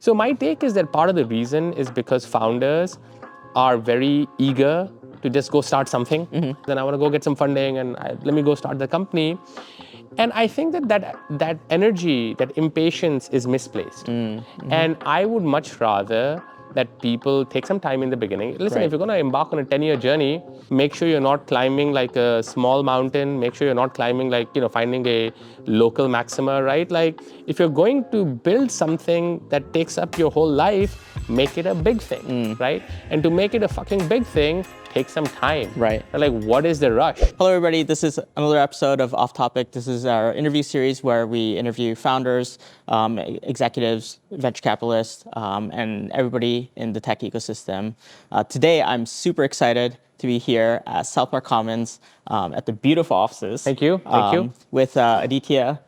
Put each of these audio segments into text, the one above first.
So my take is that part of the reason is because founders are very eager to just go start something. Then I want to go get some funding and let me go start the company. And I think that energy, that impatience is misplaced. And I would much rather that people take some time in the beginning. Listen, if you're going to embark on a 10-year journey, make sure you're not climbing like a small mountain. Make sure you're not climbing like, finding a local maxima, right? Like, if you're going to build something that takes up your whole life, make it a big thing, right? And to make it a fucking big thing, take some time. Right. Like, what is the rush? Hello, everybody. This is another episode of Off Topic. This is our interview series where we interview founders, executives, venture capitalists, and everybody in the tech ecosystem. Today, I'm super excited to be here at South Park Commons at the beautiful offices. Thank you. Thank you. With Aditya.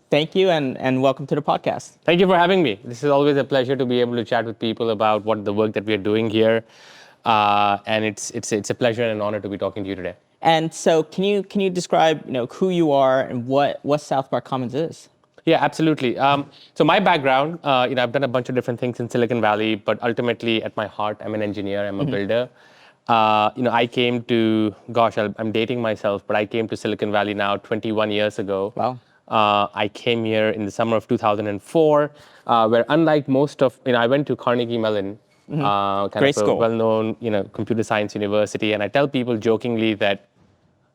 Thank you and welcome to the podcast. Thank you for having me. This is always a pleasure to be able to chat with people about what the work that we are doing here. And it's a pleasure and an honor to be talking to you today. And so, can you describe who you are and what South Park Commons is? Yeah, absolutely. So my background, I've done a bunch of different things in Silicon Valley, but ultimately at my heart, I'm an engineer. I'm a builder. I came to, I'm dating myself, but I came to Silicon Valley now 21 years ago. Wow. I came here in the summer of 2004, where unlike most of, I went to Carnegie Mellon. Great of a school. well-known, computer science university. And I tell people jokingly that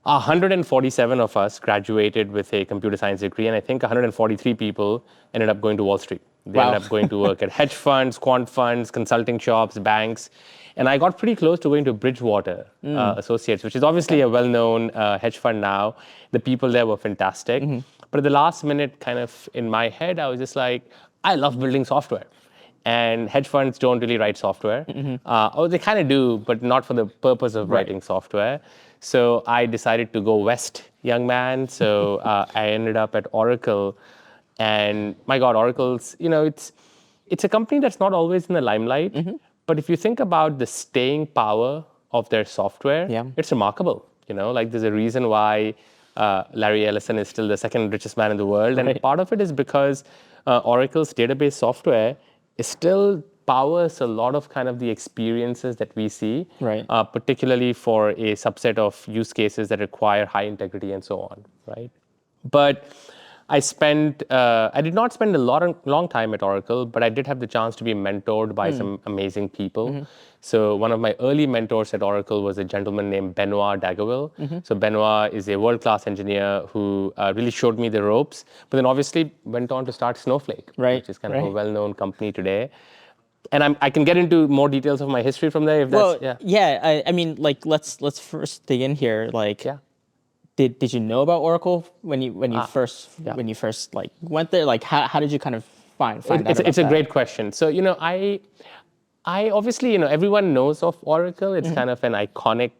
147 of us graduated with a computer science degree, and I think 143 people ended up going to Wall Street. They ended up going to work at hedge funds, quant funds, consulting shops, banks. And I got pretty close to going to Bridgewater Associates, which is obviously a well-known hedge fund now. The people there were fantastic. But at the last minute, kind of in my head, I was just like, I love building software. And hedge funds don't really write software. Or they kind of do, but not for the purpose of writing software. So I decided to go west, young man. So I ended up at Oracle. And my God, Oracle's, it's a company that's not always in the limelight. But if you think about the staying power of their software, it's remarkable. Like there's a reason why Larry Ellison is still the second richest man in the world. And part of it is because Oracle's database software still powers a lot of kind of the experiences that we see, particularly for a subset of use cases that require high integrity and so on, right? But I did not spend a long time at Oracle, but I did have the chance to be mentored by some amazing people. So one of my early mentors at Oracle was a gentleman named Benoit Daggerville. So Benoit is a world-class engineer who really showed me the ropes, but then obviously went on to start Snowflake, which is kind of a well-known company today. And I can get into more details of my history from there if that's, I mean, like let's first dig in here. Like, did you know about Oracle when you first like went there? Like, how did you kind of find out about that? It's a great question. So I obviously everyone knows of Oracle. It's kind of an iconic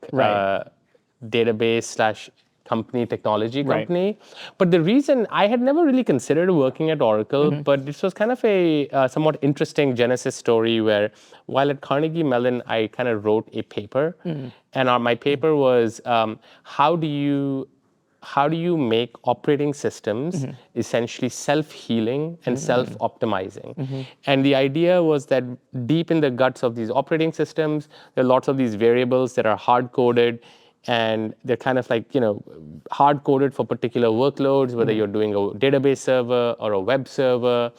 database / company, technology company. But the reason I had never really considered working at Oracle, but this was kind of a somewhat interesting genesis story where while at Carnegie Mellon, I kind of wrote a paper. And my paper was how do you make operating systems essentially self-healing and self-optimizing? And the idea was that deep in the guts of these operating systems, there are lots of these variables that are hard-coded, and they're kind of like, hard-coded for particular workloads, whether you're doing a database server or a web server.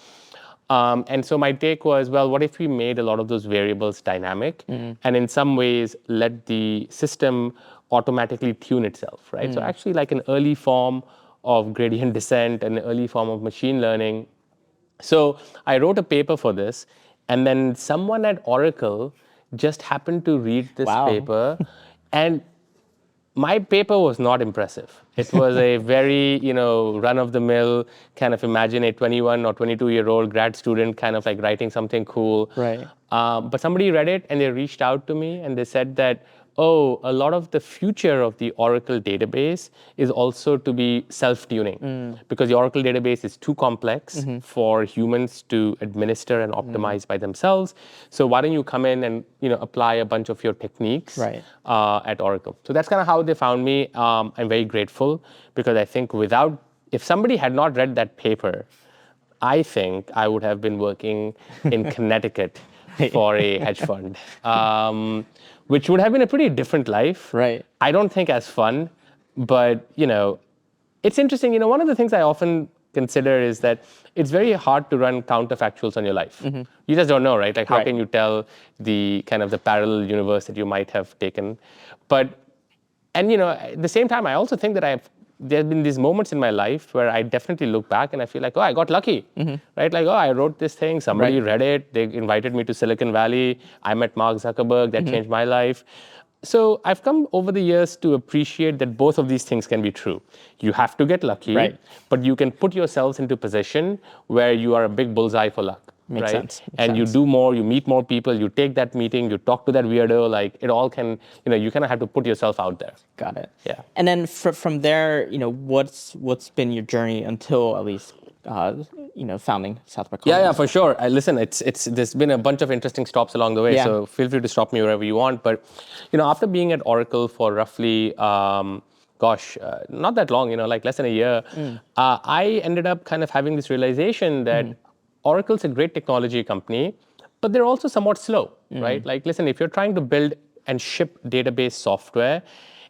And so my take was, well, what if we made a lot of those variables dynamic and in some ways let the system automatically tune itself, right? So actually like an early form of gradient descent, an early form of machine learning. So I wrote a paper for this, and then someone at Oracle just happened to read this paper, and my paper was not impressive. It was a very, run-of-the-mill kind of imagine a 21 or 22-year-old grad student kind of like writing something cool. But somebody read it and they reached out to me and they said that, a lot of the future of the Oracle database is also to be self-tuning because the Oracle database is too complex for humans to administer and optimize by themselves. So why don't you come in and apply a bunch of your techniques at Oracle? So that's kind of how they found me. I'm very grateful because I think if somebody had not read that paper, I think I would have been working in Connecticut for a hedge fund, which would have been a pretty different life. Right. I don't think as fun, but it's interesting. One of the things I often consider is that it's very hard to run counterfactuals on your life. You just don't know, right? Like, how Right. can you tell the kind of the parallel universe that you might have taken? And at the same time, I also think that there have been these moments in my life where I definitely look back and I feel like, oh, I got lucky, right? Like, oh, I wrote this thing, somebody Right. read it, they invited me to Silicon Valley, I met Mark Zuckerberg, that changed my life. So I've come over the years to appreciate that both of these things can be true. You have to get lucky, Right. but you can put yourselves into position where you are a big bullseye for luck. Makes right? sense. And you do more, you meet more people, you take that meeting, you talk to that weirdo, like it all can, you kind of have to put yourself out there. Got it. Yeah. And then from there, what's been your journey until at least founding Southpark? Yeah, for sure. Listen, there's been a bunch of interesting stops along the way, Yeah. so feel free to stop me wherever you want. But after being at Oracle for roughly, not that long, like less than a year, I ended up kind of having this realization that Oracle's a great technology company, but they're also somewhat slow, right? Like, listen, if you're trying to build and ship database software,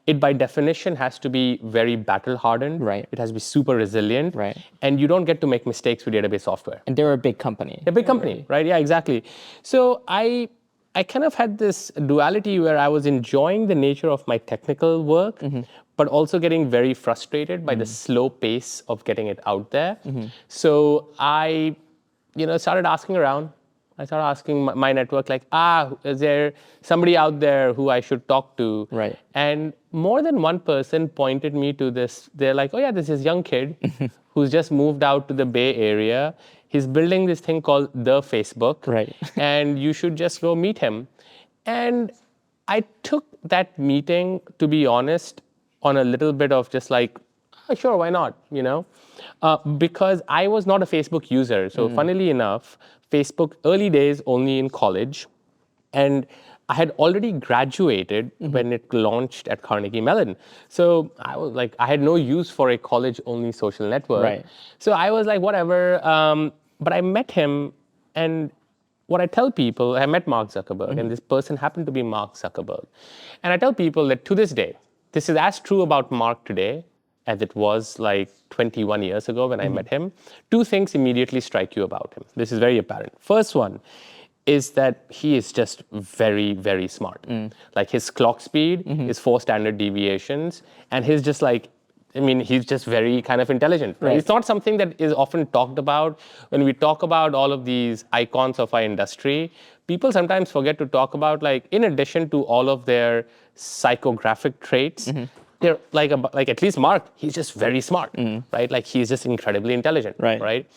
it by definition has to be very battle hardened. Right. It has to be super resilient. Right. And you don't get to make mistakes with database software. And they're a big company. A big company, right? Yeah, exactly. So I kind of had this duality where I was enjoying the nature of my technical work, but also getting very frustrated by the slow pace of getting it out there. So I, started asking around. I started asking my network, like, is there somebody out there who I should talk to? Right. And more than one person pointed me to this. They're like, oh yeah, this is young kid who's just moved out to the Bay Area. He's building this thing called the Facebook. Right. And you should just go meet him. And I took that meeting, to be honest, on a little bit of just like, sure, why not, because I was not a Facebook user. So funnily enough, Facebook, early days, only in college. And I had already graduated when it launched at Carnegie Mellon. So I was like, I had no use for a college-only social network. Right. So I was like, whatever. But I met him, and what I tell people, I met Mark Zuckerberg, and this person happened to be Mark Zuckerberg. And I tell people that to this day, this is as true about Mark today as it was like 21 years ago when I met him. Two things immediately strike you about him. This is very apparent. First one is that he is just very, very smart. Like his clock speed is 4 standard deviations, and he's just like, he's just very kind of intelligent. Right? It's not something that is often talked about. When we talk about all of these icons of our industry, people sometimes forget to talk about, like, in addition to all of their psychographic traits, they're like at least Mark, he's just very smart, right? Like he's just incredibly intelligent, right?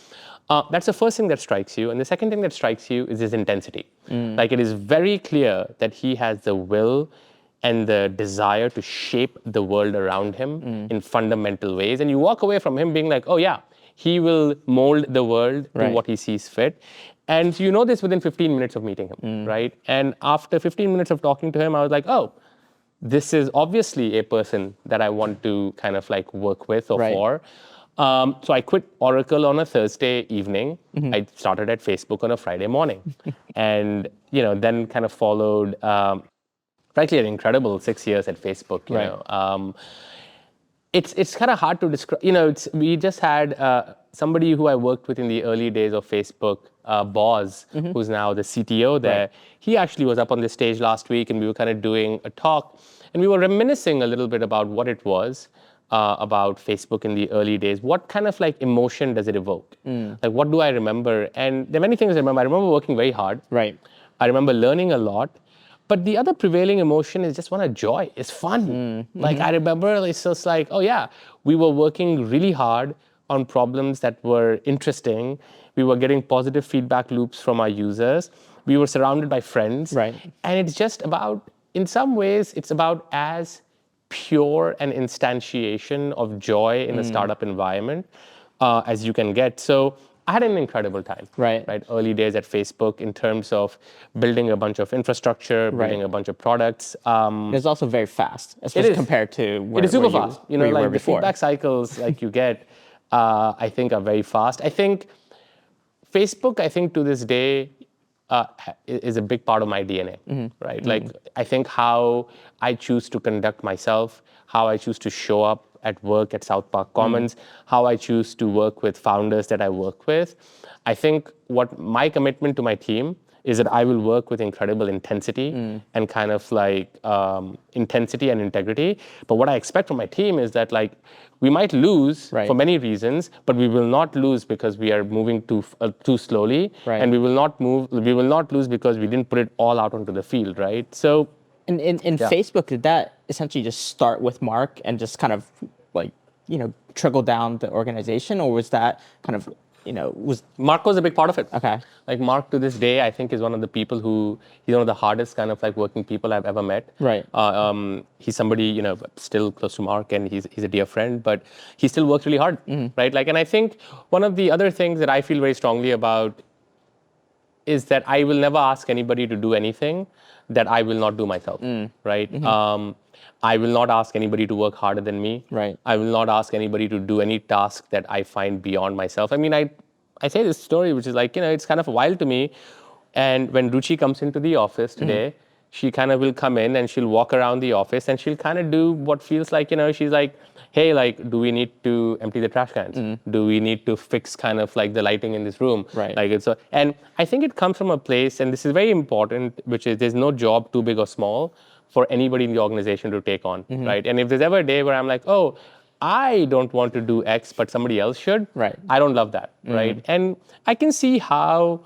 That's the first thing that strikes you. And the second thing that strikes you is his intensity. Like it is very clear that he has the will and the desire to shape the world around him in fundamental ways. And you walk away from him being like, oh yeah, he will mold the world to what he sees fit. And you know this within 15 minutes of meeting him, right? And after 15 minutes of talking to him, I was like, oh, this is obviously a person that I want to kind of like work with or for. So I quit Oracle on a Thursday evening. I started at Facebook on a Friday morning. And, then kind of followed, frankly, an incredible 6 years at Facebook, you know. It's kind of hard to describe. We just had somebody who I worked with in the early days of Facebook, Boz, who's now the CTO there. He actually was up on the stage last week, and we were kind of doing a talk, and we were reminiscing a little bit about what it was about Facebook in the early days. What kind of like emotion does it evoke? Like, what do I remember? And there are many things I remember. I remember working very hard. Right. I remember learning a lot. But the other prevailing emotion is just one of joy. It's fun. Like, I remember it's just like, oh yeah, we were working really hard on problems that were interesting. We were getting positive feedback loops from our users. We were surrounded by friends. Right. And it's just about, in some ways, it's about as pure an instantiation of joy in a startup environment as you can get. So I had an incredible time. Right. Early days at Facebook in terms of building a bunch of infrastructure, building a bunch of products. It's also very fast, especially compared to where it is super where fast. where you like were the before. feedback cycles like you get, I think are very fast. I think Facebook, I think to this day, is a big part of my DNA, right? Like, I think how I choose to conduct myself, how I choose to show up at work at South Park Commons, how I choose to work with founders that I work with. I think what my commitment to my team is that I will work with incredible intensity and kind of like intensity and integrity. But what I expect from my team is that like we might lose for many reasons, but we will not lose because we are moving too slowly, and we will not lose because we didn't put it all out onto the field, right? So. In Facebook, did that essentially just start with Mark and just kind of like, trickle down the organization, or was that kind of, was Mark was a big part of it. Okay. Like Mark to this day, I think is one of the people he's one of the hardest kind of like working people I've ever met. Right. He's somebody, still close to Mark, and he's a dear friend, but he still works really hard, right? Like, and I think one of the other things that I feel very strongly about is that I will never ask anybody to do anything that I will not do myself, right? I will not ask anybody to work harder than me. Right. I will not ask anybody to do any task that I find beyond myself. I mean, I say this story, which is like, it's kind of wild to me. And when Ruchi comes into the office today, she kind of will come in and she'll walk around the office and she'll kind of do what feels like, she's like, hey, like, do we need to empty the trash cans? Do we need to fix kind of like the lighting in this room? Right. Like and I think it comes from a place, and this is very important, which is there's no job too big or small for anybody in the organization to take on, right? And if there's ever a day where I'm like, oh, I don't want to do X, but somebody else should, right? I don't love that, right? And I can see how,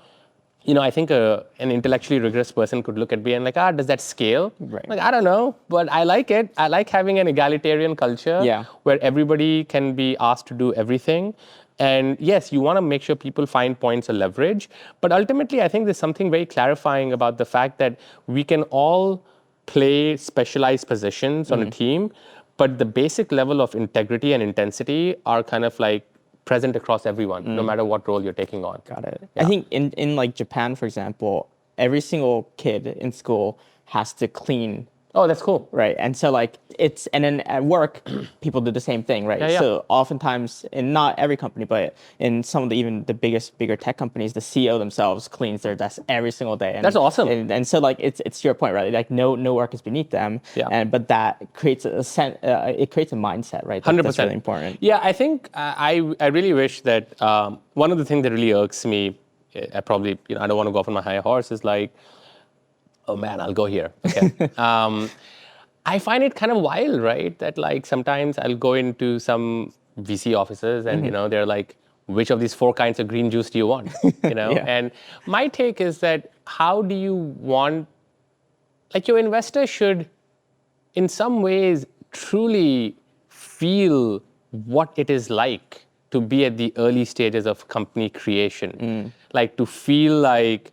I think an intellectually rigorous person could look at me and like, does that scale? Right. Like, I don't know, but I like it. I like having an egalitarian culture where everybody can be asked to do everything. And yes, you want to make sure people find points of leverage. But ultimately, I think there's something very clarifying about the fact that we can all play specialized positions on a team, but the basic level of integrity and intensity are kind of like present across everyone, no matter what role you're taking on. Got it. Yeah. I think in like Japan, for example, every single kid in school has to clean. Oh, that's cool. Right. And so like and then at work, people do the same thing, right? Yeah. So oftentimes, in not every company, but in some of the bigger tech companies, the CEO themselves cleans their desk every single day. And, that's awesome. And so like it's your point, right? Like no work is beneath them. Yeah. But that creates it creates a mindset, right? 100%. That's really important. Yeah, I think I really wish that one of the things that really irks me, I probably, I don't want to go off on my high horse, is like, oh man, I'll go here. Okay. I find it kind of wild, right? That like sometimes I'll go into some VC offices and, they're like, which of these 4 kinds of green juice do you want? And my take is that how do you want, like your investor should in some ways truly feel what it is like to be at the early stages of company creation. Like to feel like,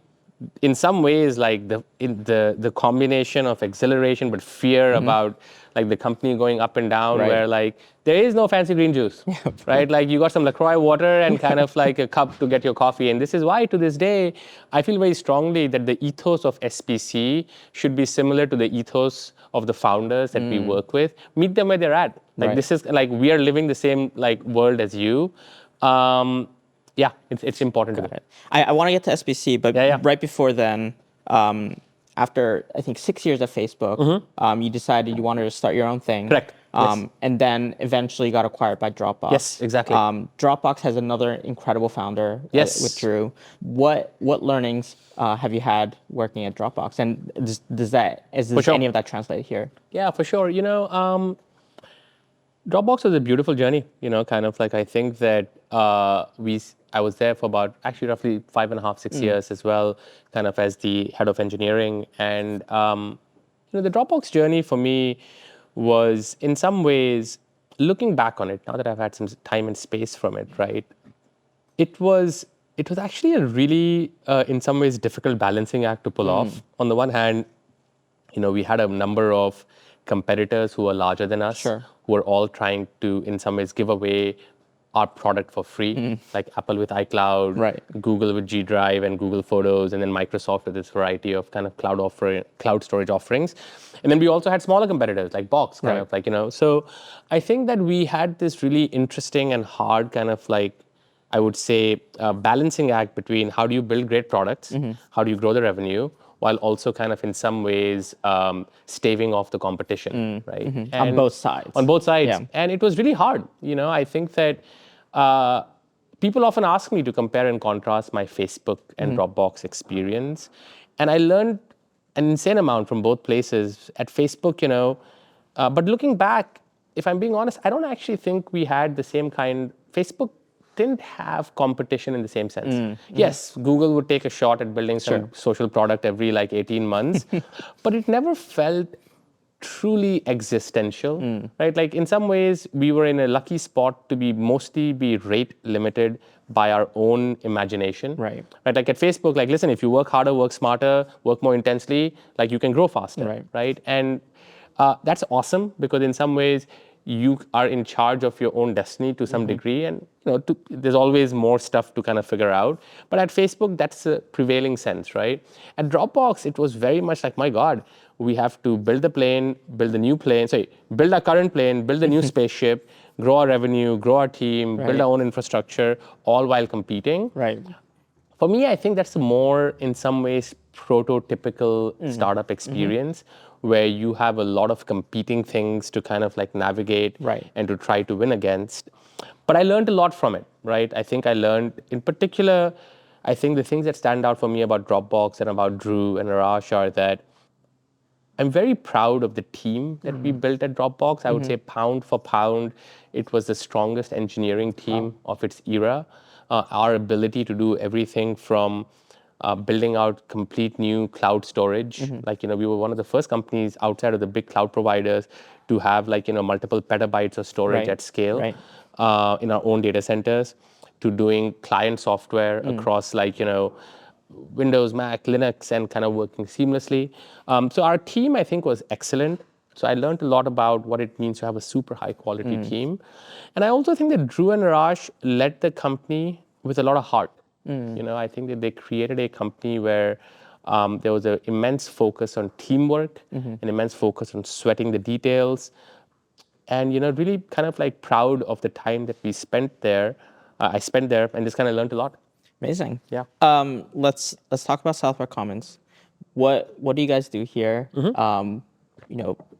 in some ways, like the combination of exhilaration but fear about like the company going up and down, where like there is no fancy green juice, right? Like you got some LaCroix water and kind of like a cup to get your coffee. And this is why to this day, I feel very strongly that the ethos of SPC should be similar to the ethos of the founders that we work with. Meet them where they're at. Like this is like, we are living the same like world as you. Yeah, it's important to it. I want to get to SPC, but right before then, after I think 6 years at Facebook, you decided you wanted to start your own thing. Correct. And then eventually got acquired by Dropbox. Yes, exactly. Dropbox has another incredible founder with Drew. What learnings have you had working at Dropbox? And does any of that translate here? Yeah, for sure. Dropbox was a beautiful journey. Kind of like I think that I was there for about actually roughly 5.5, 6 years as well, kind of as the head of engineering. And the Dropbox journey for me was in some ways, looking back on it, now that I've had some time and space from it, right? It was actually a really, in some ways, difficult balancing act to pull off. On the one hand, we had a number of competitors who were larger than us, who were all trying to, in some ways, give away our product for free, like Apple with iCloud, Google with G Drive and Google Photos, and then Microsoft with this variety of kind of cloud storage offerings. And then we also had smaller competitors like Box, kind of like, So I think that we had this really interesting and hard kind of like I would say, balancing act between how do you build great products, how do you grow the revenue, while also kind of in some ways staving off the competition, right? On both sides. On both sides. Yeah. And it was really hard. I think that people often ask me to compare and contrast my Facebook and Dropbox experience. And I learned an insane amount from both places. At Facebook, but looking back, if I'm being honest, I don't actually think we had the same kind. Facebook didn't have competition in the same sense. Yes, Google would take a shot at building some social product every 18 months, but it never felt truly existential, right? Like in some ways, we were in a lucky spot to mostly be rate limited by our own imagination. Right. Like at Facebook, listen, if you work harder, work smarter, work more intensely, you can grow faster, right? And that's awesome because in some ways, you are in charge of your own destiny to some degree, and there's always more stuff to kind of figure out. But at Facebook, that's a prevailing sense, right? At Dropbox, it was very much like, my God, we have to build the plane, build the new plane, build our current plane, build the new spaceship, grow our revenue, grow our team, build our own infrastructure, all while competing. Right. For me, I think that's a more, in some ways, prototypical startup experience where you have a lot of competing things to kind of navigate and to try to win against. But I learned a lot from it, right? I think I learned, in particular, I think the things that stand out for me about Dropbox and about Drew and Arash are that I'm very proud of the team that we built at Dropbox. I would say pound for pound, it was the strongest engineering team of its era. Our ability to do everything from building out complete new cloud storage. We were one of the first companies outside of the big cloud providers to have multiple petabytes of storage at scale in our own data centers, to doing client software across Windows, Mac, Linux, and kind of working seamlessly. So our team, I think, was excellent. So I learned a lot about what it means to have a super high quality team. And I also think that Drew and Arash led the company with a lot of heart. I think that they created a company where there was an immense focus on teamwork, an immense focus on sweating the details, and really kind of proud of the time that we spent there. I spent there and just kind of learned a lot. Amazing. Yeah. Let's talk about South Park Commons. What do you guys do here?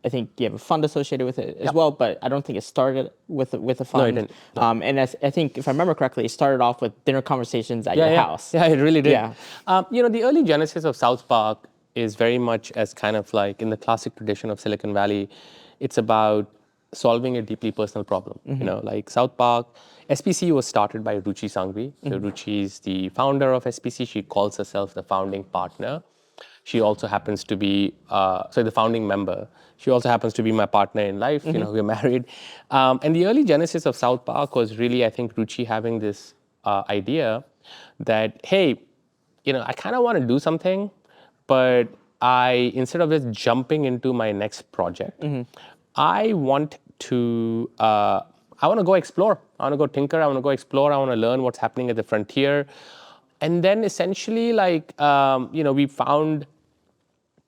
I think you have a fund associated with it as well, but I don't think it started with a fund. No, it didn't. No. And I think, if I remember correctly, it started off with dinner conversations at your house. Yeah, it really did. Yeah. The early genesis of South Park is very much as kind of in the classic tradition of Silicon Valley. It's about solving a deeply personal problem. South Park, SPC was started by Ruchi Sanghvi. So Ruchi is the founder of SPC. She calls herself the founding partner. She also happens to be, the founding member. She also happens to be my partner in life. We're married. And the early genesis of South Park was really, I think, Ruchi having this idea that, hey, I kind of want to do something, but instead of just jumping into my next project, I want to go explore. I want to go tinker. I want to go explore. I want to learn what's happening at the frontier. And then essentially, we found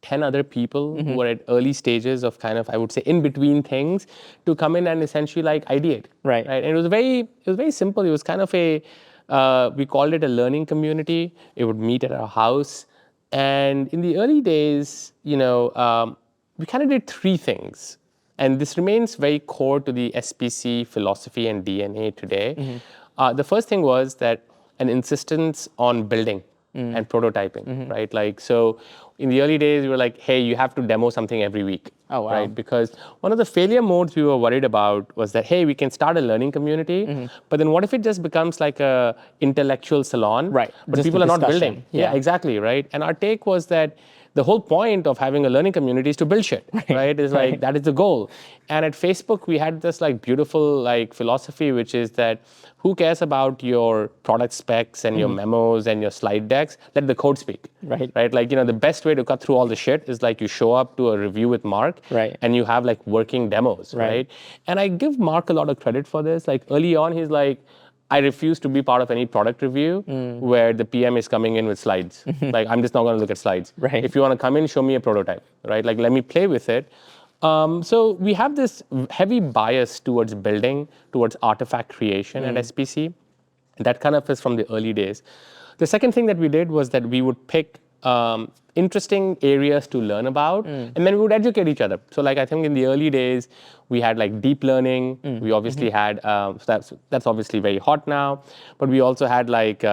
10 other people who were at early stages of kind of, I would say, in between things to come in and essentially ideate. Right. And it was very simple. It was kind of we called it a learning community. It would meet at our house. And in the early days, we kind of did three things. And this remains very core to the SPC philosophy and DNA today. The first thing was that an insistence on building and prototyping, right? So in the early days, we were like, hey, you have to demo something every week. Oh, wow. Right? Because one of the failure modes we were worried about was that, hey, we can start a learning community, but then what if it just becomes like a intellectual salon, right? But Just people are not building. Yeah, exactly, right? And our take was that the whole point of having a learning community is to build shit, right? It's that is the goal. And at Facebook, we had this beautiful philosophy, which is that who cares about your product specs and your memos and your slide decks? Let the code speak, right? The best way to cut through all the shit is you show up to a review with Mark, right? And you have working demos, right? And I give Mark a lot of credit for this. Early on, he's I refuse to be part of any product review where the PM is coming in with slides. I'm just not going to look at slides. Right. If you want to come in, show me a prototype, right? Let me play with it. So we have this heavy bias towards building, towards artifact creation at SPC. That kind of is from the early days. The second thing that we did was that we would pick interesting areas to learn about, and then we would educate each other. So like I think in the early days, we had like deep learning. We obviously had, so that's obviously very hot now, but we also had like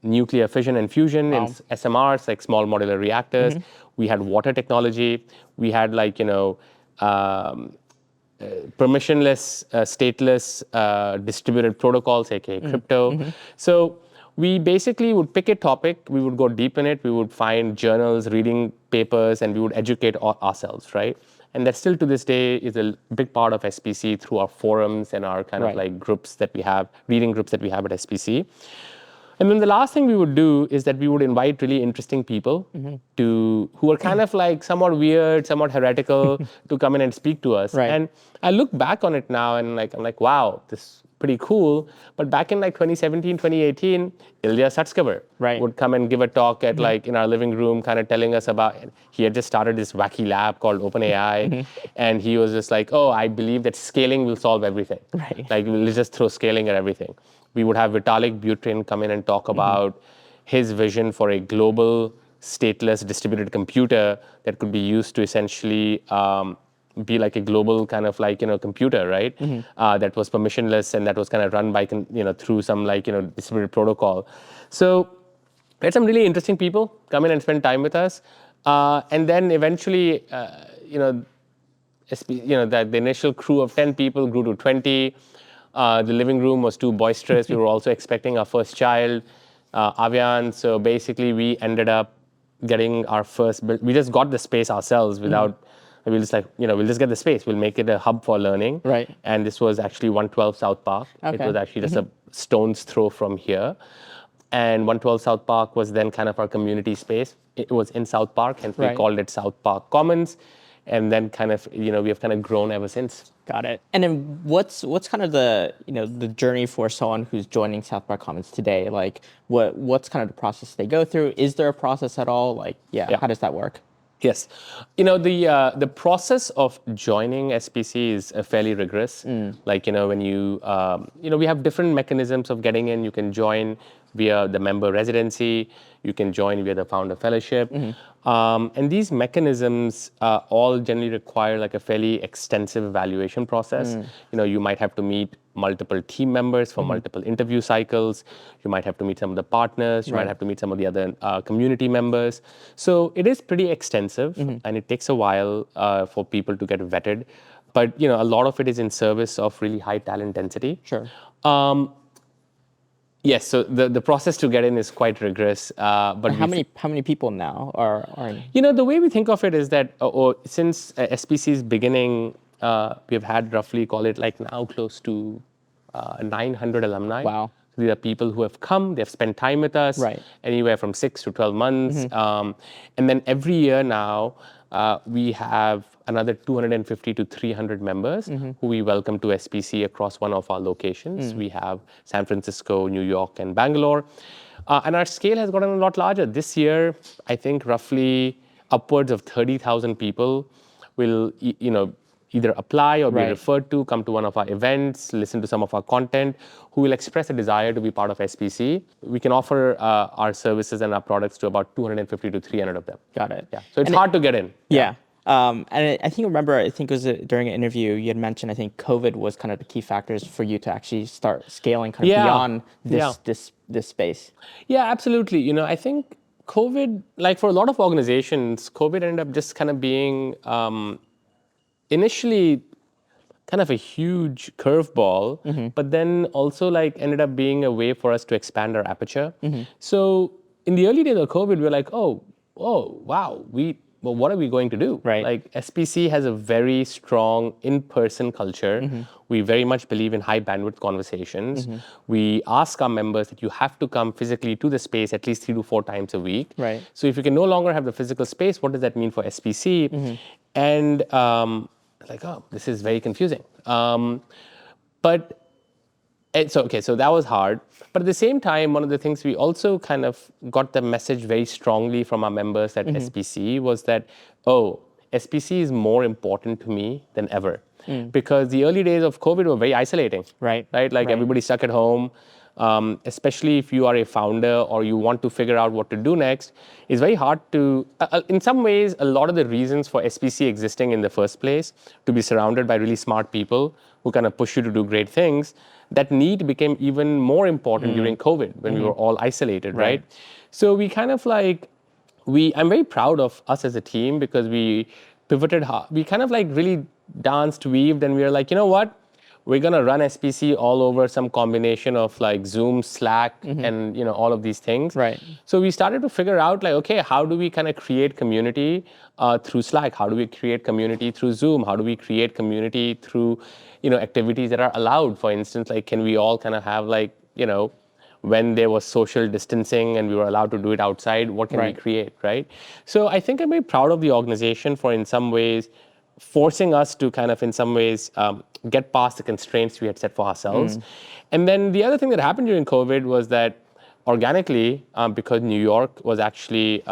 nuclear fission and fusion in SMRs, like small modular reactors. We had water technology. We had like, permissionless, stateless, distributed protocols, aka crypto. So we basically would pick a topic, we would go deep in it, we would find journals, reading papers, and we would educate ourselves, right? And that still to this day is a big part of SPC through our forums and our kind of like groups that we have, reading groups that we have at SPC. And then the last thing we would do is that we would invite really interesting people who are kind of like somewhat weird, somewhat heretical to come in and speak to us. And I look back on it now and like I'm like, wow, this is pretty cool. But back in like 2017, 2018, Ilya Sutskever would come and give a talk at like in our living room, kind of telling us about, he had just started this wacky lab called OpenAI. And he was just like, oh, I believe that scaling will solve everything. Like we'll just throw scaling at everything. We would have Vitalik Buterin come in and talk about his vision for a global, stateless, distributed computer that could be used to essentially be like a global kind of like, computer, right? That was permissionless and that was kind of run by, through some like, distributed protocol. So we had some really interesting people come in and spend time with us. And then eventually, the initial crew of 10 people grew to 20. The living room was too boisterous. We were also expecting our first child, Avian. So basically, we ended up getting our first build. We just got the space ourselves without. We just like, we'll just get the space. We'll make it a hub for learning. And this was actually 112 South Park. It was actually just a stone's throw from here. And 112 South Park was then kind of our community space. It was in South Park, hence we called it South Park Commons. And then kind of, we have kind of grown ever since. Got it. And then what's kind of the, the journey for someone who's joining South Park Commons today? Like what's kind of the process they go through? Is there a process at all? Like, how does that work? Yes. The process of joining SPC is fairly rigorous. Like, when you, we have different mechanisms of getting in. You can join via the member residency. You can join via the founder fellowship. And these mechanisms all generally require like a fairly extensive evaluation process. You might have to meet multiple team members for multiple interview cycles. You might have to meet some of the partners. You might have to meet some of the other community members. So it is pretty extensive and it takes a while for people to get vetted. But, a lot of it is in service of really high talent density. Yes, so the process to get in is quite rigorous. But how many people now are in? The way we think of it is that since SPC's beginning, we've had roughly, call it like now close to 900 alumni. Wow. These are people who have come, they've spent time with us, anywhere from 6 to 12 months. And then every year now, we have another 250 to 300 members who we welcome to SPC across one of our locations. We have San Francisco, New York, and Bangalore. And our scale has gotten a lot larger. This year, I think roughly upwards of 30,000 people will, either apply or be referred to, come to one of our events, listen to some of our content, who will express a desire to be part of SPC. We can offer our services and our products to about 250 to 300 of them. Got it. Yeah. So it's hard to get in. And I think it was during an interview you had mentioned, I think COVID was kind of the key factors for you to actually start scaling kind of beyond this space. Yeah, absolutely. I think COVID, like for a lot of organizations, COVID ended up just kind of being initially kind of a huge curveball, but then also like ended up being a way for us to expand our aperture. So in the early days of COVID, we were like, oh, wow, well, what are we going to do? Like SPC has a very strong in-person culture. We very much believe in high bandwidth conversations. We ask our members that you have to come physically to the space at least 3 to 4 times a week. So if you can no longer have the physical space, what does that mean for SPC? And like, oh, this is very confusing. So that was hard. But at the same time, one of the things we also kind of got the message very strongly from our members at SPC was that, SPC is more important to me than ever. Because the early days of COVID were very isolating. Like everybody stuck at home. especially if you are a founder or you want to figure out what to do next, it's very hard to, in some ways, a lot of the reasons for SPC existing in the first place, to be surrounded by really smart people who kind of push you to do great things, that need became even more important during COVID when we were all isolated, right? So we kind of like, I'm very proud of us as a team because we pivoted hard. We kind of like really danced, weaved, and we were like, you know what? We're gonna run SPC all over some combination of like Zoom, Slack, and all of these things. Right. So we started to figure out like, okay, how do we kind of create community through Slack? How do we create community through Zoom? How do we create community through activities that are allowed? For instance, like can we all kind of have like when there was social distancing and we were allowed to do it outside, what can we create, right? So I think I'm very proud of the organization for in some ways forcing us to kind of in some ways get past the constraints we had set for ourselves. And then the other thing that happened during COVID was that organically, because New York was actually,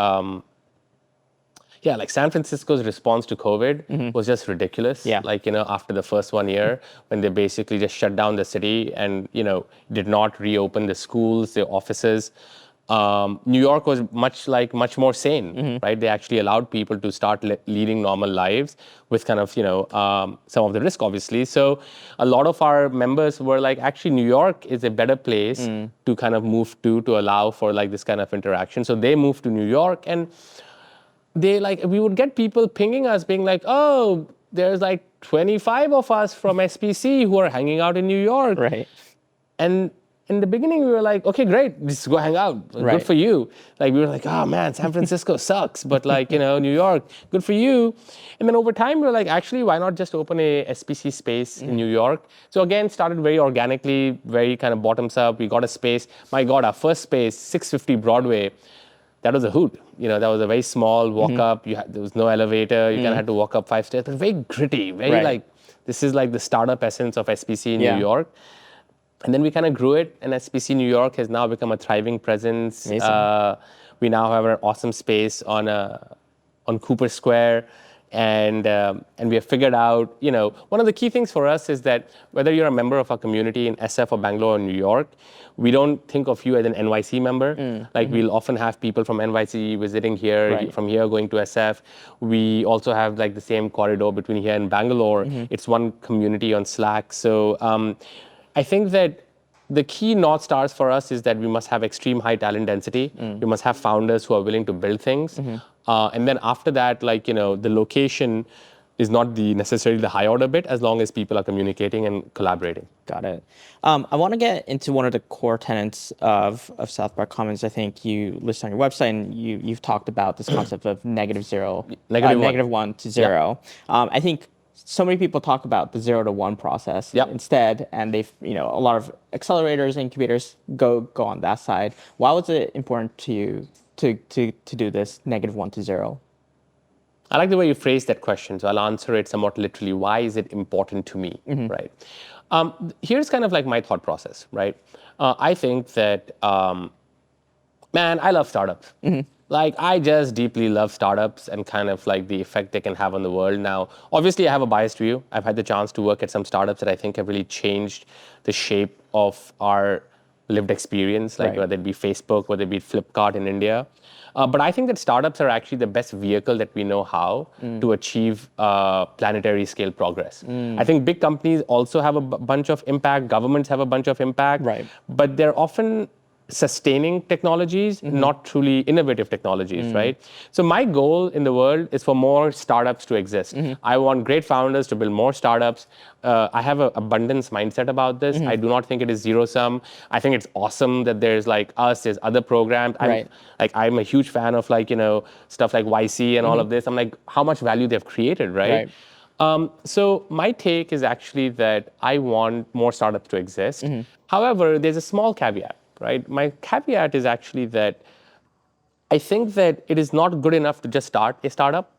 like San Francisco's response to COVID was just ridiculous. Yeah. Like, after the first 1 year, when they basically just shut down the city and, did not reopen the schools, the offices. New York was much more sane, right? They actually allowed people to start leading normal lives with kind of, some of the risk, obviously. So a lot of our members were like, actually, New York is a better place to kind of move to allow for like this kind of interaction. So they moved to New York, and we would get people pinging us being like, oh, there's like 25 of us from SPC who are hanging out in New York. Right. And in the beginning, we were like, okay, great, just go hang out. Good for you. Like, we were like, oh man, San Francisco sucks. But like, New York, good for you. And then over time, we were like, actually, why not just open a SPC space in New York? So again, started very organically, very kind of bottoms up. We got a space. My God, our first space, 650 Broadway, that was a hoot. That was a very small walk up. There was no elevator. You kind of had to walk up 5 stairs, but very gritty, very like, this is like the startup essence of SPC in New York. And then we kind of grew it, and SPC New York has now become a thriving presence. We now have an awesome space on Cooper Square, and we have figured out, one of the key things for us is that whether you're a member of our community in SF or Bangalore or New York, we don't think of you as an NYC member. Like we'll often have people from NYC visiting here, from here going to SF. We also have like the same corridor between here and Bangalore. It's one community on Slack. So I think that the key North Stars for us is that we must have extreme high talent density. We must have founders who are willing to build things. And then after that, like, the location is not necessarily the high order bit as long as people are communicating and collaborating. Got it. I want to get into one of the core tenets of South Park Commons. I think you list on your website, and you've talked about this concept of negative one to zero. Yeah. I think so many people talk about the 0 to 1 process instead, and they've, a lot of accelerators, incubators go on that side. Why was it important to you to do this -1 to 0? I like the way you phrased that question, so I'll answer it somewhat literally. Why is it important to me, right? Here's kind of like my thought process, right? I think that, I love startups. Like, I just deeply love startups and kind of like the effect they can have on the world. Now, obviously, I have a biased view. I've had the chance to work at some startups that I think have really changed the shape of our lived experience, like whether it be Facebook, whether it be Flipkart in India. But I think that startups are actually the best vehicle that we know how to achieve planetary scale progress. I think big companies also have a bunch of impact. Governments have a bunch of impact. But they're often sustaining technologies, not truly innovative technologies, right? So my goal in the world is for more startups to exist. I want great founders to build more startups. I have an abundance mindset about this. I do not think it is zero sum. I think it's awesome that there's like us, there's other programs. I'm a huge fan of like, stuff like YC and all of this. I'm like, how much value they've created, right? So my take is actually that I want more startups to exist. However, there's a small caveat. Right? My caveat is actually that I think that it is not good enough to just start a startup.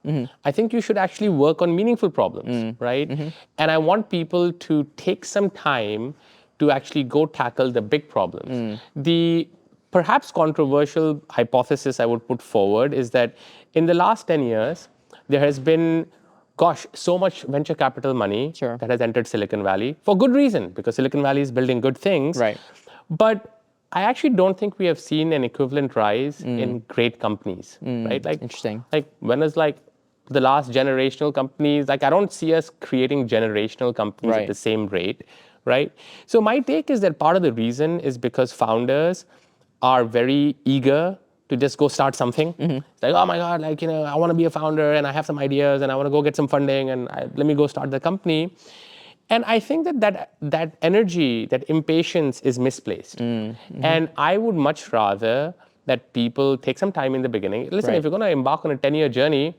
I think you should actually work on meaningful problems, right? And I want people to take some time to actually go tackle the big problems. The perhaps controversial hypothesis I would put forward is that in the last 10 years, there has been so much venture capital money that has entered Silicon Valley for good reason, because Silicon Valley is building good things. But I actually don't think we have seen an equivalent rise in great companies, right? Like, Interesting. Like when is like the last generational companies? Like I don't see us creating generational companies at Right. the same rate, right? So my take is that part of the reason is because founders are very eager to just go start something. It's like, oh my God, like, I want to be a founder and I have some ideas and I want to go get some funding and let me go start the company. And I think that energy, that impatience is misplaced. And I would much rather that people take some time in the beginning. Listen, Right. if you're going to embark on a 10-year journey,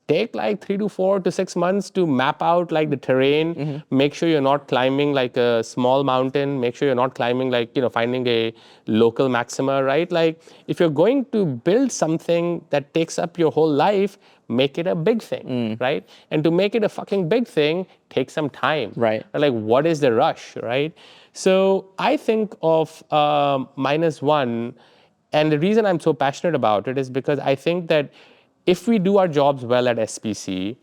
take like 3 to 4 to 6 months to map out like the terrain, make sure you're not climbing like a small mountain, make sure you're not climbing like, finding a local maxima, right? Like if you're going to build something that takes up your whole life, make it a big thing, right? And to make it a fucking big thing, take some time. Right. Like what is the rush, right? So I think of -1, and the reason I'm so passionate about it is because I think that if we do our jobs well at SPC,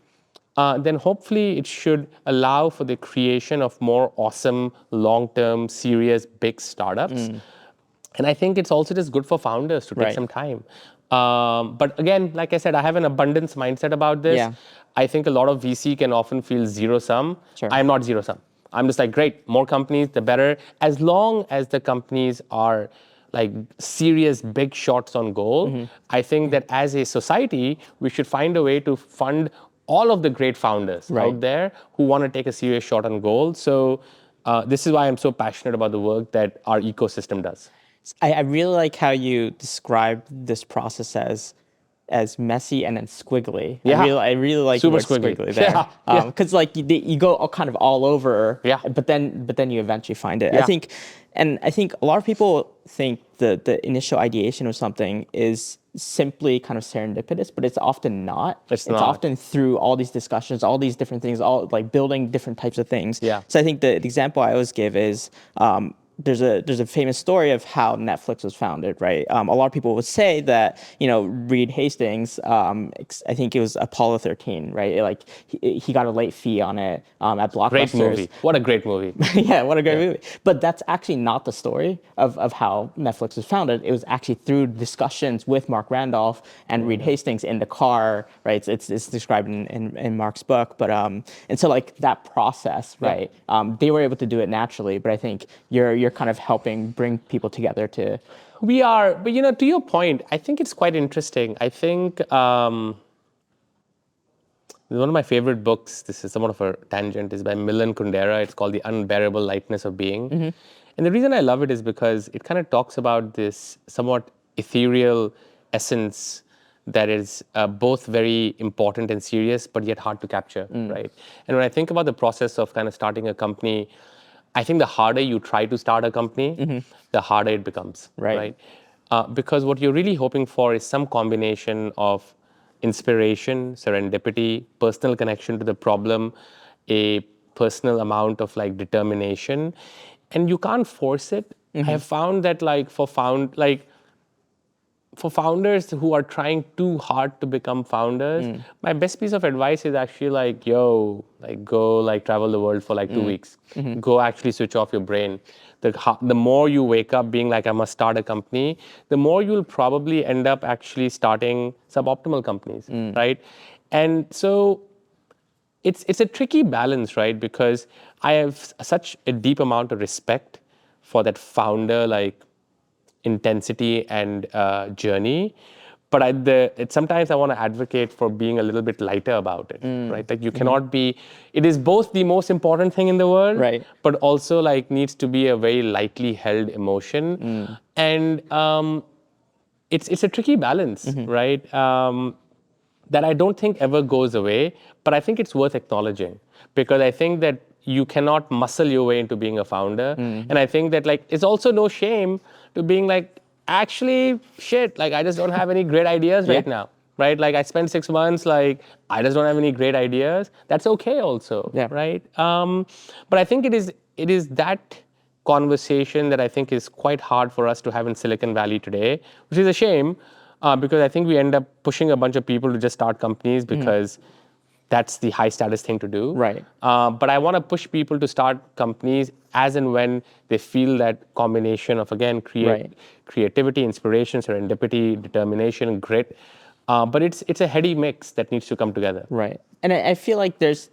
then hopefully it should allow for the creation of more awesome, long-term, serious, big startups. And I think it's also just good for founders to take Right. some time. But again, like I said, I have an abundance mindset about this. Yeah. I think a lot of VC can often feel zero-sum. Sure. I'm not zero-sum. I'm just like, great, more companies, the better. As long as the companies are like serious big shots on goal, I think that as a society, we should find a way to fund all of the great founders Right. out there who want to take a serious shot on goal. So this is why I'm so passionate about the work that our ecosystem does. I really like how you describe this process as messy and then squiggly. Yeah. I really like Super the word squiggly. there. Yeah. Because like you go kind of all over. Yeah. But then you eventually find it. Yeah. I think a lot of people think the initial ideation of something is simply kind of serendipitous, but it's often not. It's not. Often through all these discussions, all these different things, all like building different types of things. Yeah. So I think the example I always give is there's a famous story of how Netflix was founded, right? A lot of people would say that, Reed Hastings, I think it was Apollo 13, right? Like he got a late fee on it at Blockbuster. Great movie. What a great movie. Yeah, what a great movie. But that's actually not the story of how Netflix was founded. It was actually through discussions with Mark Randolph and Reed Hastings in the car, right? It's described in Mark's book. But and so like that process, right? They were able to do it naturally, but I think you're kind of helping bring people together to. We are, but to your point, I think it's quite interesting. I think one of my favorite books, this is somewhat of a tangent, is by Milan Kundera. It's called The Unbearable Lightness of Being. And the reason I love it is because it kind of talks about this somewhat ethereal essence that is both very important and serious, but yet hard to capture, right? And when I think about the process of kind of starting a company, I think the harder you try to start a company, the harder it becomes, right? Because what you're really hoping for is some combination of inspiration, serendipity, personal connection to the problem, a personal amount of like determination, and you can't force it. I have found that like for founders who are trying too hard to become founders, my best piece of advice is actually like, yo, like go like travel the world for like 2 weeks. Go actually switch off your brain. The more you wake up being like, I must start a company, the more you'll probably end up actually starting suboptimal companies, right? And so it's a tricky balance, right? Because I have such a deep amount of respect for that founder like intensity and journey, but sometimes I want to advocate for being a little bit lighter about it, right? Like you cannot be. It is both the most important thing in the world, Right. but also like needs to be a very lightly held emotion, and it's a tricky balance, right? That I don't think ever goes away, but I think it's worth acknowledging because I think that you cannot muscle your way into being a founder. And I think that like it's also no shame to being like, actually, shit, like I just don't have any great ideas right now, right? Like I spent 6 months, like I just don't have any great ideas. That's okay also, right? But I think it is that conversation that I think is quite hard for us to have in Silicon Valley today, which is a shame because I think we end up pushing a bunch of people to just start companies because that's the high status thing to do. Right. But I want to push people to start companies as and when they feel that combination of, again, creativity, inspiration, serendipity, determination, grit. But it's a heady mix that needs to come together. Right. And I feel like there's,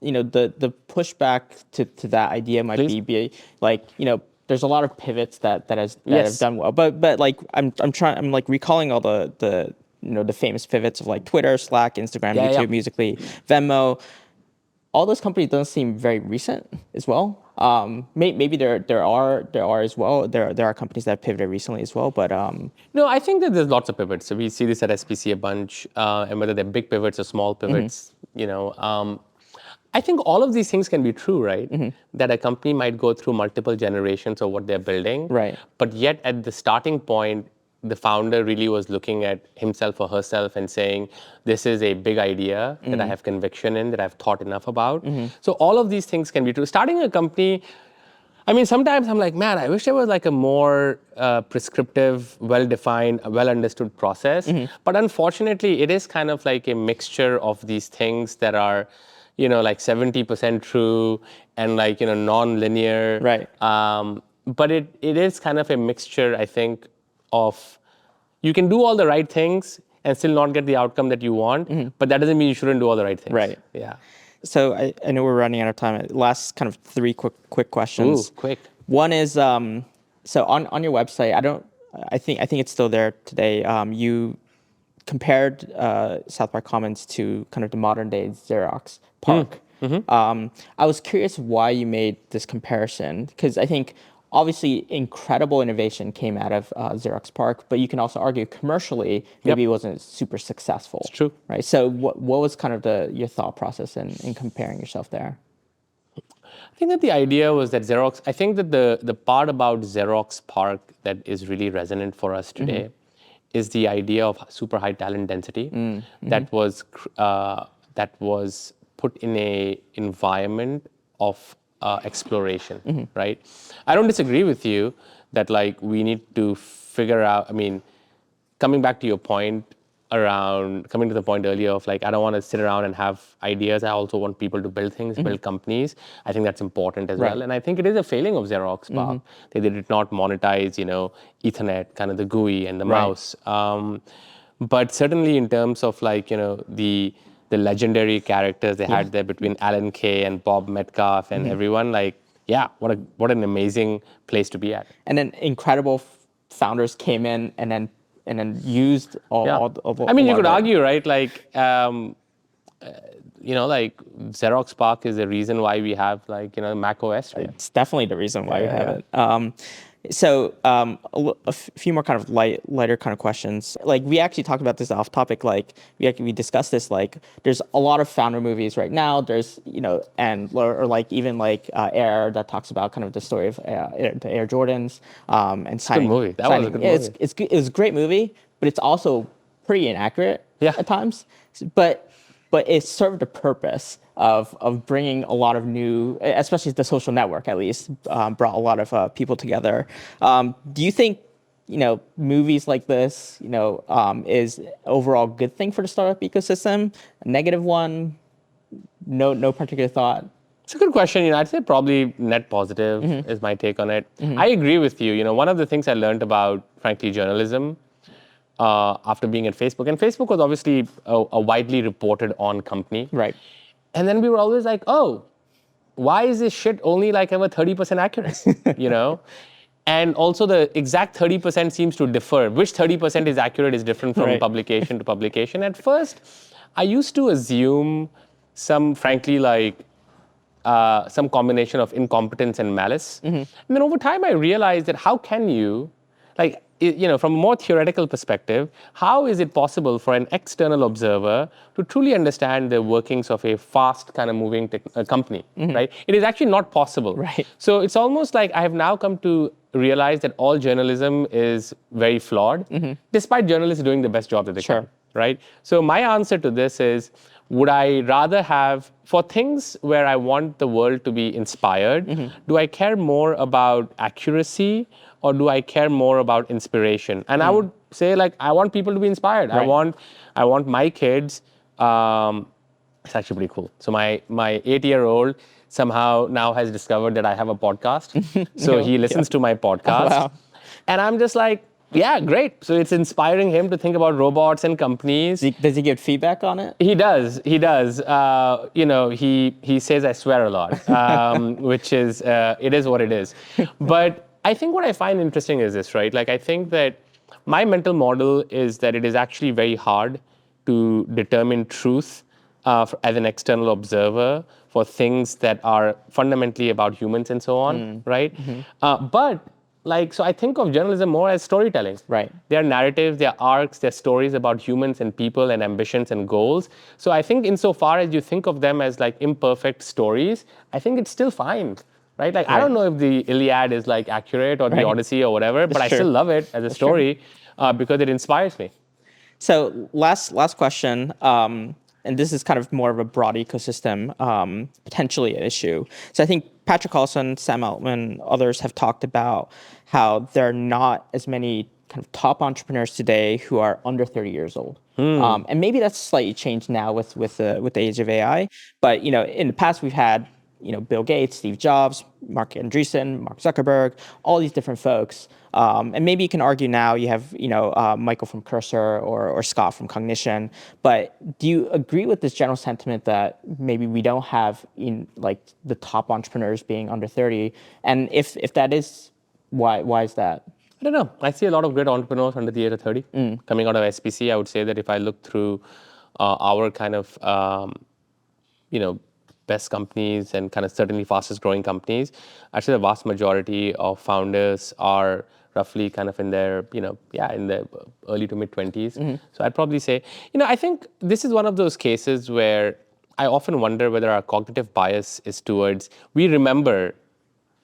the pushback to that idea might be like, there's a lot of pivots that have done well. But like I'm like recalling all the famous pivots of like Twitter, Slack, Instagram, YouTube, Musical.ly, Venmo. All those companies don't seem very recent as well. Maybe there are as well. There are companies that have pivoted recently as well. But no, I think that there's lots of pivots. So we see this at SPC a bunch, and whether they're big pivots or small pivots, I think all of these things can be true, right? That a company might go through multiple generations of what they're building, right? But yet at the starting point, the founder really was looking at himself or herself and saying, this is a big idea that I have conviction in, that I've thought enough about. So all of these things can be true. Starting a company, I mean, sometimes I'm like, man, I wish there was like a more prescriptive, well-defined, well-understood process. But unfortunately, it is kind of like a mixture of these things that are, like 70% true and like, non-linear. Right. But it is kind of a mixture, I think, of you can do all the right things and still not get the outcome that you want, but that doesn't mean you shouldn't do all the right things. Right. Yeah. So I know we're running out of time. Last kind of 3 quick questions. Ooh, quick. One is so on your website, I think it's still there today. You compared South Park Commons to kind of the modern day Xerox PARC. I was curious why you made this comparison, because I think obviously incredible innovation came out of Xerox PARC, but you can also argue commercially maybe it wasn't super successful. It's true. Right. So what was kind of your thought process in comparing yourself there? I think that the idea was that Xerox, I think that the part about Xerox PARC that is really resonant for us today is the idea of super high talent density that was put in a environment of exploration, right? I don't disagree with you that like we need to figure out, I mean, coming to the point earlier of like, I don't want to sit around and have ideas. I also want people to build things, build companies. I think that's important as well. And I think it is a failing of Xerox PARC that they did not monetize, Ethernet, kind of the GUI and the mouse. But certainly in terms of like, the legendary characters they had there between Alan Kay and Bob Metcalf and everyone, like, what an amazing place to be at. And then incredible founders came in and then used all I mean, you could argue, right? Like, like Xerox PARC is the reason why we have like, Mac OS, right? It's definitely the reason why we have it. So a few more kind of lighter kind of questions. Like we actually talked about this off topic. Like we discussed this. Like there's a lot of founder movies right now. There's or like even like Air that talks about kind of the story of the Air Jordans and signing. Good movie. That was a good movie. It was a great movie, but it's also pretty inaccurate at times. But it served a purpose of bringing a lot of new, especially the social network at least, brought a lot of people together. Do you think, movies like this, is overall good thing for the startup ecosystem? A negative one? No particular thought? It's a good question. I'd say probably net positive is my take on it. I agree with you. One of the things I learned about, frankly, journalism after being at Facebook, and Facebook was obviously a widely reported on company. Right. And then we were always like, oh, why is this shit only like ever 30% accurate? And also the exact 30% seems to differ. Which 30% is accurate is different from publication to publication. At first, I used to assume some, frankly, like some combination of incompetence and malice. And then over time, I realized that how can you, like, from a more theoretical perspective, how is it possible for an external observer to truly understand the workings of a fast kind of moving company, right? It is actually not possible. Right. So it's almost like I have now come to realize that all journalism is very flawed, despite journalists doing the best job that they can, right? So my answer to this is, would I rather have, for things where I want the world to be inspired, do I care more about accuracy or do I care more about inspiration? And I would say, like, I want people to be inspired. I want my kids It's actually pretty cool. So my 8-year-old somehow now has discovered that I have a podcast. So he listens to my podcast. Wow. And I'm just like, yeah, great. So it's inspiring him to think about robots and companies. Does he give feedback on it? He does. He does. He says I swear a lot, which is it is what it is. But I think what I find interesting is this, right? Like I think that my mental model is that it is actually very hard to determine truth as an external observer for things that are fundamentally about humans and so on, right? So I think of journalism more as storytelling. Right. They are narratives, they are arcs, they are stories about humans and people and ambitions and goals. So I think insofar as you think of them as like imperfect stories, I think it's still fine, right? Like I don't know if the Iliad is like accurate or the Odyssey or whatever, but I still love it as a story because it inspires me. So last question, and this is kind of more of a broad ecosystem, potentially an issue. So I think Patrick Carlson, Sam Altman, others have talked about how there are not as many kind of top entrepreneurs today who are under 30 years old. And maybe that's slightly changed now with the age of AI. But in the past we've had Bill Gates, Steve Jobs, Mark Andreessen, Mark Zuckerberg, all these different folks. And maybe you can argue now you have Michael from Cursor or Scott from Cognition. But do you agree with this general sentiment that maybe we don't have the top entrepreneurs being under 30? And if that is, why is that? I don't know. I see a lot of great entrepreneurs under the age of 30 coming out of SPC. I would say that if I look through our kind of best companies and kind of certainly fastest growing companies, actually the vast majority of founders are roughly kind of in their, in the early to mid 20s. So I'd probably say, I think this is one of those cases where I often wonder whether our cognitive bias is towards, we remember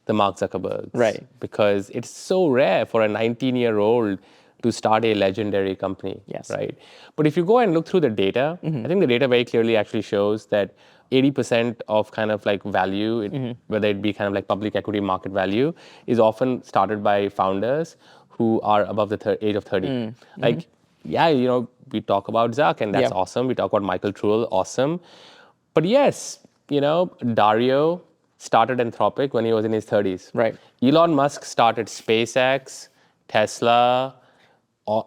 the Mark Zuckerbergs. Right. Because it's so rare for a 19-year-old to start a legendary company. Yes. Right. But if you go and look through the data, I think the data very clearly actually shows that 80% of kind of like value, whether it be kind of like public equity market value, is often started by founders who are above the age of 30. We talk about Zuck and that's awesome. We talk about Michael Truel, awesome. But yes, Dario started Anthropic when he was in his 30s. Right. Elon Musk started SpaceX, Tesla,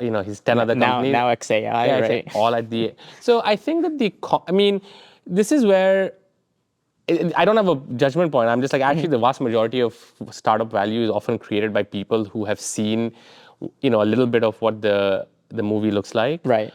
his 10 other companies. Now XAI, right? All at the... So I think that this is where I don't have a judgment point. I'm just like, actually, the vast majority of startup value is often created by people who have seen, a little bit of what the movie looks like. Right.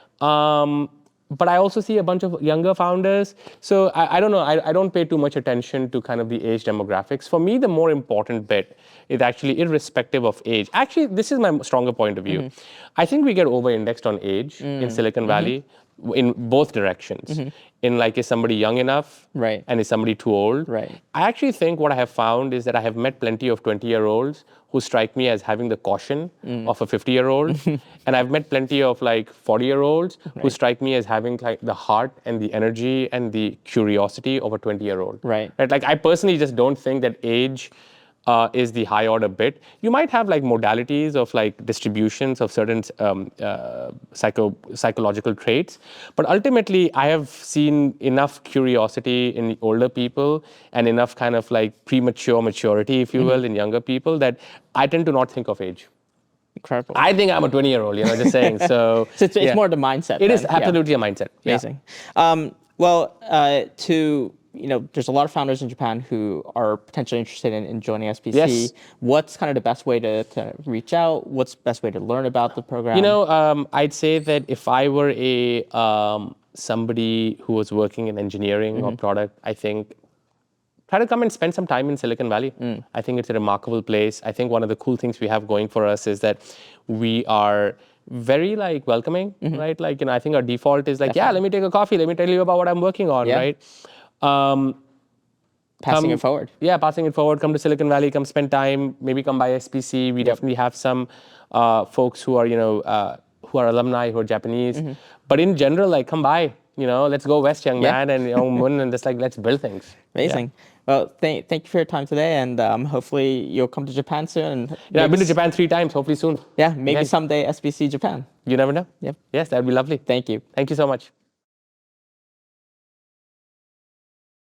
But I also see a bunch of younger founders. So I don't know. I don't pay too much attention to kind of the age demographics. For me, the more important bit is actually irrespective of age. Actually, this is my stronger point of view. I think we get over-indexed on age in Silicon Valley in both directions. In like, is somebody young enough? Right. And is somebody too old? Right. I actually think what I have found is that I have met plenty of 20-year-olds who strike me as having the caution of a 50-year-old. And I've met plenty of like 40-year-olds who strike me as having like the heart and the energy and the curiosity of a 20-year-old. Right. Like I personally just don't think that age is the high order bit. You might have like modalities of like distributions of certain psychological traits, but ultimately I have seen enough curiosity in the older people and enough kind of like premature maturity, if you will, in younger people that I tend to not think of age. Incredible. I think I'm a 20-year-old, just saying. So it's more the mindset. It is absolutely a mindset. Amazing. There's a lot of founders in Japan who are potentially interested in joining SPC. Yes. What's kind of the best way to reach out? What's the best way to learn about the program? I'd say that if I were somebody who was working in engineering or product, I think try to come and spend some time in Silicon Valley. I think it's a remarkable place. I think one of the cool things we have going for us is that we are very like welcoming, right? Like, I think our default is like, let me take a coffee. Let me tell you about what I'm working on, right? Passing it forward. Yeah, passing it forward. Come to Silicon Valley, come spend time, maybe come by SPC. We definitely have some folks who are, who are alumni, who are Japanese. But in general, like, come by, let's go west, young man, and, and just like, let's build things. Amazing. Yeah. Well, thank you for your time today, and hopefully you'll come to Japan soon. Yeah, I've been to Japan 3 times, hopefully soon. Yeah, maybe someday SPC Japan. You never know. Yep. Yes, that'd be lovely. Thank you. Thank you so much.